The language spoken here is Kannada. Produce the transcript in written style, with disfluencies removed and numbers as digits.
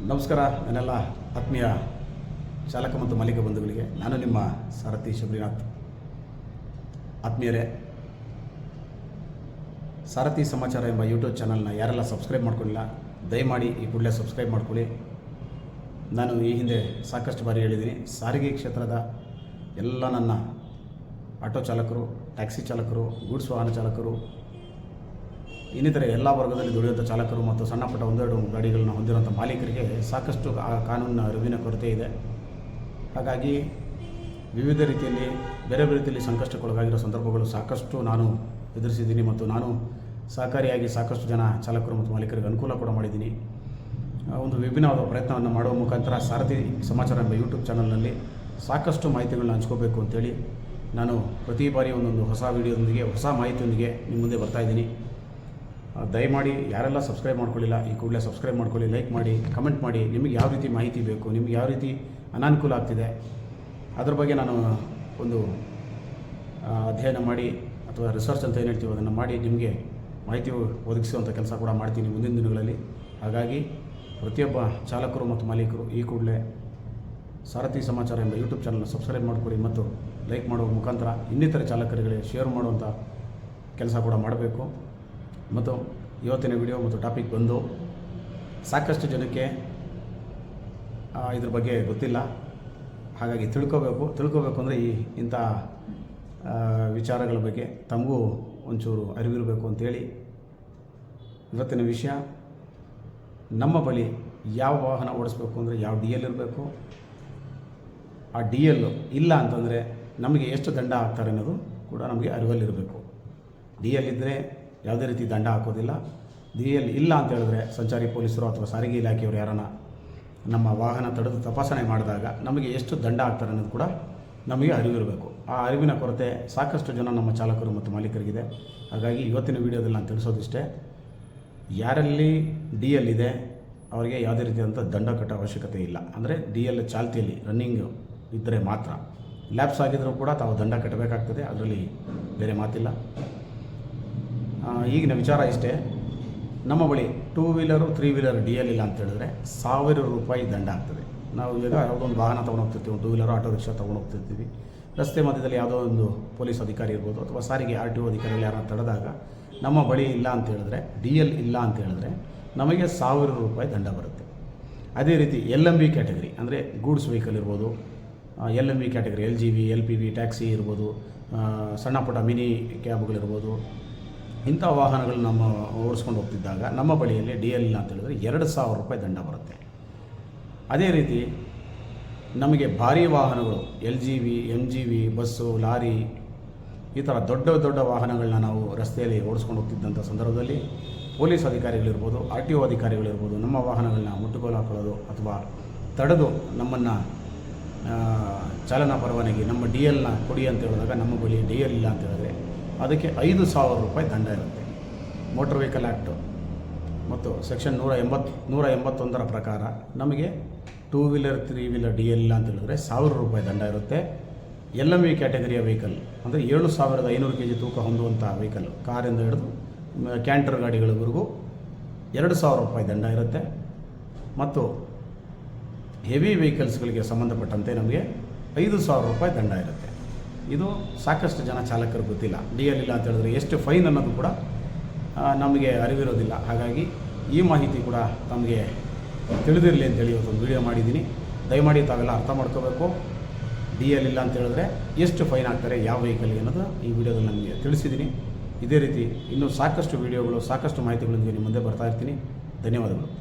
ನಮಸ್ಕಾರ ನನ್ನೆಲ್ಲ ಆತ್ಮೀಯ ಚಾಲಕ ಮತ್ತು ಮಾಲೀಕ ಬಂಧುಗಳಿಗೆ. ನಾನು ನಿಮ್ಮ ಸಾರಥಿ ಶಬರಿನಾಥ್. ಆತ್ಮೀಯರೇ, ಸಾರಥಿ ಸಮಾಚಾರ ಎಂಬ ಯೂಟ್ಯೂಬ್ ಚಾನಲ್ನ ಯಾರೆಲ್ಲ ಸಬ್ಸ್ಕ್ರೈಬ್ ಮಾಡ್ಕೊಳ್ಳಿಲ್ಲ, ದಯಮಾಡಿ ಈ ಕೂಡಲೇ ಸಬ್ಸ್ಕ್ರೈಬ್ ಮಾಡ್ಕೊಳ್ಳಿ. ನಾನು ಈ ಹಿಂದೆ ಸಾಕಷ್ಟು ಬಾರಿ ಹೇಳಿದ್ದೀನಿ, ಸಾರಿಗೆ ಕ್ಷೇತ್ರದ ಎಲ್ಲ ನನ್ನ ಆಟೋ ಚಾಲಕರು, ಟ್ಯಾಕ್ಸಿ ಚಾಲಕರು, ಗೂಡ್ಸ್ ವಾಹನ ಚಾಲಕರು, ಇನ್ನಿತರೆ ಎಲ್ಲ ವರ್ಗದಲ್ಲಿ ದುಡಿಯುವಂಥ ಚಾಲಕರು ಮತ್ತು ಸಣ್ಣ ಪುಟ್ಟ ಒಂದೆರಡು ಗಾಡಿಗಳನ್ನ ಹೊಂದಿರುವಂಥ ಮಾಲೀಕರಿಗೆ ಸಾಕಷ್ಟು ಕಾನೂನಿನ ಅರಿವಿನ ಕೊರತೆ ಇದೆ. ಹಾಗಾಗಿ ವಿವಿಧ ರೀತಿಯಲ್ಲಿ ಬೇರೆ ಬೇರೆ ರೀತಿಯಲ್ಲಿ ಸಂಕಷ್ಟಕ್ಕೊಳಗಾಗಿರೋ ಸಂದರ್ಭಗಳು ಸಾಕಷ್ಟು ನಾನು ಎದುರಿಸಿದ್ದೀನಿ ಮತ್ತು ನಾನು ಸಹಕಾರಿಯಾಗಿ ಸಾಕಷ್ಟು ಜನ ಚಾಲಕರು ಮತ್ತು ಮಾಲೀಕರಿಗೆ ಅನುಕೂಲ ಕೂಡ ಮಾಡಿದ್ದೀನಿ. ಒಂದು ವಿಭಿನ್ನವಾದ ಪ್ರಯತ್ನವನ್ನು ಮಾಡುವ ಮುಖಾಂತರ ಸಾರಥಿ ಸಮಾಚಾರ ಎಂಬ ಯೂಟ್ಯೂಬ್ ಚಾನಲ್ನಲ್ಲಿ ಸಾಕಷ್ಟು ಮಾಹಿತಿಗಳನ್ನ ಹಂಚ್ಕೋಬೇಕು ಅಂತೇಳಿ ನಾನು ಪ್ರತಿ ಬಾರಿ ಒಂದೊಂದು ಹೊಸ ವೀಡಿಯೋದೊಂದಿಗೆ, ಹೊಸ ಮಾಹಿತಿಯೊಂದಿಗೆ ನಿಮ್ಮ ಮುಂದೆ ಬರ್ತಾಯಿದ್ದೀನಿ. ದಯಮಾಡಿ ಯಾರೆಲ್ಲ ಸಬ್ಸ್ಕ್ರೈಬ್ ಮಾಡ್ಕೊಳ್ಳಿಲ್ಲ, ಈ ಕೂಡಲೇ ಸಬ್ಸ್ಕ್ರೈಬ್ ಮಾಡ್ಕೊಳ್ಳಿ, ಲೈಕ್ ಮಾಡಿ, ಕಮೆಂಟ್ ಮಾಡಿ. ನಿಮಗೆ ಯಾವ ರೀತಿ ಮಾಹಿತಿ ಬೇಕು, ನಿಮಗೆ ಯಾವ ರೀತಿ ಅನಾನುಕೂಲ ಆಗ್ತಿದೆ, ಅದ್ರ ಬಗ್ಗೆ ನಾನು ಒಂದು ಅಧ್ಯಯನ ಮಾಡಿ ಅಥವಾ ರಿಸರ್ಚ್ ಅಂತ ಏನು ಹೇಳ್ತೀವಿ ಅದನ್ನು ಮಾಡಿ ನಿಮಗೆ ಮಾಹಿತಿ ಒದಗಿಸುವಂಥ ಕೆಲಸ ಕೂಡ ಮಾಡ್ತೀನಿ ಮುಂದಿನ ದಿನಗಳಲ್ಲಿ. ಹಾಗಾಗಿ ಪ್ರತಿಯೊಬ್ಬ ಚಾಲಕರು ಮತ್ತು ಮಾಲೀಕರು ಈ ಕೂಡಲೇ ಸಾರಥಿ ಸಮಾಚಾರ ಎಂಬ ಯೂಟ್ಯೂಬ್ ಚಾನಲ್ನ ಸಬ್ಸ್ಕ್ರೈಬ್ ಮಾಡಿಕೊಡಿ ಮತ್ತು ಲೈಕ್ ಮಾಡುವ ಮುಖಾಂತರ ಇನ್ನಿತರ ಚಾಲಕರಿಗೆ ಶೇರ್ ಮಾಡುವಂಥ ಕೆಲಸ ಕೂಡ ಮಾಡಬೇಕು. ಮತ್ತು ಇವತ್ತಿನ ವಿಡಿಯೋ ಮತ್ತು ಟಾಪಿಕ್ ಬಂದು, ಸಾಕಷ್ಟು ಜನಕ್ಕೆ ಇದ್ರ ಬಗ್ಗೆ ಗೊತ್ತಿಲ್ಲ. ಹಾಗಾಗಿ ತಿಳ್ಕೋಬೇಕು ಅಂದರೆ ಇಂಥ ವಿಚಾರಗಳ ಬಗ್ಗೆ ತಮಗೂ ಒಂಚೂರು ಅರಿವಿರಬೇಕು ಅಂತೇಳಿ ಇವತ್ತಿನ ವಿಷಯ. ನಮ್ಮ ಬಳಿ ಯಾವ ವಾಹನ ಓಡಿಸ್ಬೇಕು ಅಂದರೆ ಯಾವ ಡಿ ಎಲ್ ಇರಬೇಕು, ಆ ಡಿ ಎಲ್ ಇಲ್ಲ ಅಂತಂದರೆ ನಮಗೆ ಎಷ್ಟು ದಂಡ ಹಾಕ್ತಾರೆ ಅನ್ನೋದು ಕೂಡ ನಮಗೆ ಅರಿವಲ್ಲಿರಬೇಕು. ಡಿ ಎಲ್ ಇದ್ದರೆ ಯಾವುದೇ ರೀತಿ ದಂಡ ಹಾಕೋದಿಲ್ಲ. ಡಿ ಎಲ್ ಇಲ್ಲ ಅಂತ ಹೇಳಿದ್ರೆ ಸಂಚಾರಿ ಪೊಲೀಸರು ಅಥವಾ ಸಾರಿಗೆ ಇಲಾಖೆಯವರು ಯಾರನ್ನ ನಮ್ಮ ವಾಹನ ತಡೆದು ತಪಾಸಣೆ ಮಾಡಿದಾಗ ನಮಗೆ ಎಷ್ಟು ದಂಡ ಹಾಕ್ತಾರೆ ಅನ್ನೋದು ಕೂಡ ನಮಗೆ ಅರಿವಿರಬೇಕು. ಆ ಅರಿವಿನ ಕೊರತೆ ಸಾಕಷ್ಟು ಜನ ನಮ್ಮ ಚಾಲಕರು ಮತ್ತು ಮಾಲೀಕರಿಗಿದೆ. ಹಾಗಾಗಿ ಇವತ್ತಿನ ವಿಡಿಯೋದಲ್ಲಿ ನಾನು ತಿಳಿಸೋದಿಷ್ಟೇ, ಯಾರಲ್ಲಿ ಡಿ ಎಲ್ ಇದೆ ಅವರಿಗೆ ಯಾವುದೇ ರೀತಿಯಾದಂಥ ದಂಡ ಕಟ್ಟೋ ಅವಶ್ಯಕತೆ ಇಲ್ಲ. ಅಂದರೆ ಡಿ ಎಲ್ ಚಾಲ್ತಿಯಲ್ಲಿ ರನ್ನಿಂಗ್ ಇದ್ದರೆ ಮಾತ್ರ. ಲ್ಯಾಪ್ಸ್ ಆಗಿದ್ದರೂ ಕೂಡ ತಾವು ದಂಡ ಕಟ್ಟಬೇಕಾಗ್ತದೆ, ಅದರಲ್ಲಿ ಬೇರೆ ಮಾತಿಲ್ಲ. ಈಗಿನ ವಿಚಾರ ಇಷ್ಟೇ, ನಮ್ಮ ಬಳಿ 2 ವೀಲರು 3 ವೀಲರ್ ಡಿ ಎಲ್ ಇಲ್ಲ ಅಂತ ಹೇಳಿದ್ರೆ 1000 ರೂಪಾಯಿ ದಂಡ ಆಗ್ತದೆ. ನಾವು ಈಗ ಯಾವುದೋ ಒಂದು ವಾಹನ ತೊಗೊಂಡು ಹೋಗ್ತಿರ್ತೀವಿ, 2 ವೀಲರು ಆಟೋ ರಿಕ್ಷಾ ತೊಗೊಂಡು ಹೋಗ್ತಿರ್ತೀವಿ. ರಸ್ತೆ ಮಧ್ಯದಲ್ಲಿ ಯಾವುದೋ ಒಂದು ಪೊಲೀಸ್ ಅಧಿಕಾರಿ ಇರ್ಬೋದು ಅಥವಾ ಸಾರಿಗೆ RTO ಅಧಿಕಾರಿಗಳು ಯಾರನ್ನ ತಡೆದಾಗ ನಮ್ಮ ಬಳಿ ಇಲ್ಲ ಅಂತ ಹೇಳಿದ್ರೆ, ಡಿ ಎಲ್ ಇಲ್ಲ ಅಂತ ಹೇಳಿದ್ರೆ ನಮಗೆ 1000 ರೂಪಾಯಿ ದಂಡ ಬರುತ್ತೆ. ಅದೇ ರೀತಿ LMV ಕ್ಯಾಟಗರಿ ಅಂದರೆ ಗೂಡ್ಸ್ ವೆಹಿಕಲ್ ಇರ್ಬೋದು, LMV category LGV, LPV, taxi ಇರ್ಬೋದು, ಸಣ್ಣ ಪುಟ್ಟ ಮಿನಿ ಕ್ಯಾಬ್ಗಳಿರ್ಬೋದು, ಇಂಥ ವಾಹನಗಳು ನಮ್ಮ ಓಡಿಸ್ಕೊಂಡು ಹೋಗ್ತಿದ್ದಾಗ ನಮ್ಮ ಬಳಿಯಲ್ಲಿ ಡಿ ಎಲ್ ಇಲ್ಲ ಅಂತ ಹೇಳಿದ್ರೆ 2000 ರೂಪಾಯಿ ದಂಡ ಬರುತ್ತೆ. ಅದೇ ರೀತಿ ನಮಗೆ ಭಾರೀ ವಾಹನಗಳು LGV, MGV, ಬಸ್ಸು, ಲಾರಿ, ಈ ಥರ ದೊಡ್ಡ ದೊಡ್ಡ ವಾಹನಗಳನ್ನ ನಾವು ರಸ್ತೆಯಲ್ಲಿ ಓಡಿಸ್ಕೊಂಡು ಹೋಗ್ತಿದ್ದಂಥ ಸಂದರ್ಭದಲ್ಲಿ ಪೊಲೀಸ್ ಅಧಿಕಾರಿಗಳಿರ್ಬೋದು, RTO ಅಧಿಕಾರಿಗಳಿರ್ಬೋದು, ನಮ್ಮ ವಾಹನಗಳನ್ನ ಮುಟ್ಟುಗೋಲು ಹಾಕೊಳ್ಳೋದು ಅಥವಾ ತಡೆದು ನಮ್ಮನ್ನು ಚಾಲನಾ ಪರವಾನಗಿ ನಮ್ಮ ಡಿ ಎಲ್ನ ಕೊಡಿ ಅಂತ ಹೇಳಿದಾಗ ನಮ್ಮ ಬಳಿ ಡಿ ಎಲ್ ಇಲ್ಲ ಅಂತ ಹೇಳಿದ್ರೆ ಅದಕ್ಕೆ 5000 ರೂಪಾಯಿ ದಂಡ ಇರುತ್ತೆ. ಮೋಟರ್ ವೆಹಿಕಲ್ ಆ್ಯಕ್ಟು ಮತ್ತು ಸೆಕ್ಷನ್ 181 ಪ್ರಕಾರ ನಮಗೆ 2 ವೀಲರ್ 3 ವೀಲರ್ ಡಿ ಎಲ್ ಇಲ್ಲ ಅಂತ ಹೇಳಿದ್ರೆ 1000 ರೂಪಾಯಿ ದಂಡ ಇರುತ್ತೆ. LMV ಕ್ಯಾಟಗರಿಯ ವೆಹಿಕಲ್ ಅಂದರೆ 7500 kg ತೂಕ ಹೊಂದುವಂಥ ವೆಹಿಕಲ್, ಕಾರಿಂದ ಹಿಡಿದು ಕ್ಯಾಂಟರ್ ಗಾಡಿಗಳವರೆಗೂ 2000 ರೂಪಾಯಿ ದಂಡ ಇರುತ್ತೆ. ಮತ್ತು ಹೆವಿ ವೆಹಿಕಲ್ಸ್ಗಳಿಗೆ ಸಂಬಂಧಪಟ್ಟಂತೆ ನಮಗೆ 5000 ರೂಪಾಯಿ ದಂಡ ಇರುತ್ತೆ. ಇದು ಸಾಕಷ್ಟು ಜನ ಚಾಲಕರು ಗೊತ್ತಿಲ್ಲ. ಡಿ ಎಲ್ ಇಲ್ಲ ಅಂತ ಹೇಳಿದ್ರೆ ಎಷ್ಟು ಫೈನ್ ಅನ್ನೋದು ಕೂಡ ನಮಗೆ ಅರಿವಿರೋದಿಲ್ಲ. ಹಾಗಾಗಿ ಈ ಮಾಹಿತಿ ಕೂಡ ತಮಗೆ ತಿಳಿದಿರಲಿ ಅಂತೇಳಿ ಇವತ್ತೊಂದು ವಿಡಿಯೋ ಮಾಡಿದ್ದೀನಿ. ದಯಮಾಡಿ ತಾವೆಲ್ಲ ಅರ್ಥ ಮಾಡ್ಕೋಬೇಕು. ಡಿ ಎಲ್ ಇಲ್ಲ ಅಂತ ಹೇಳಿದ್ರೆ ಎಷ್ಟು ಫೈನ್ ಆಗ್ತಾರೆ ಯಾವ ವೆಹಿಕಲ್ಗೆ ಅನ್ನೋದು ಈ ವಿಡಿಯೋದಲ್ಲಿ ನನಗೆ ತಿಳಿಸಿದ್ದೀನಿ. ಇದೇ ರೀತಿ ಇನ್ನೂ ಸಾಕಷ್ಟು ವಿಡಿಯೋಗಳು, ಸಾಕಷ್ಟು ಮಾಹಿತಿಗಳೊಂದಿಗೆ ನಿಮ್ಮ ಮುಂದೆ ಬರ್ತಾ ಇರ್ತೀನಿ. ಧನ್ಯವಾದಗಳು.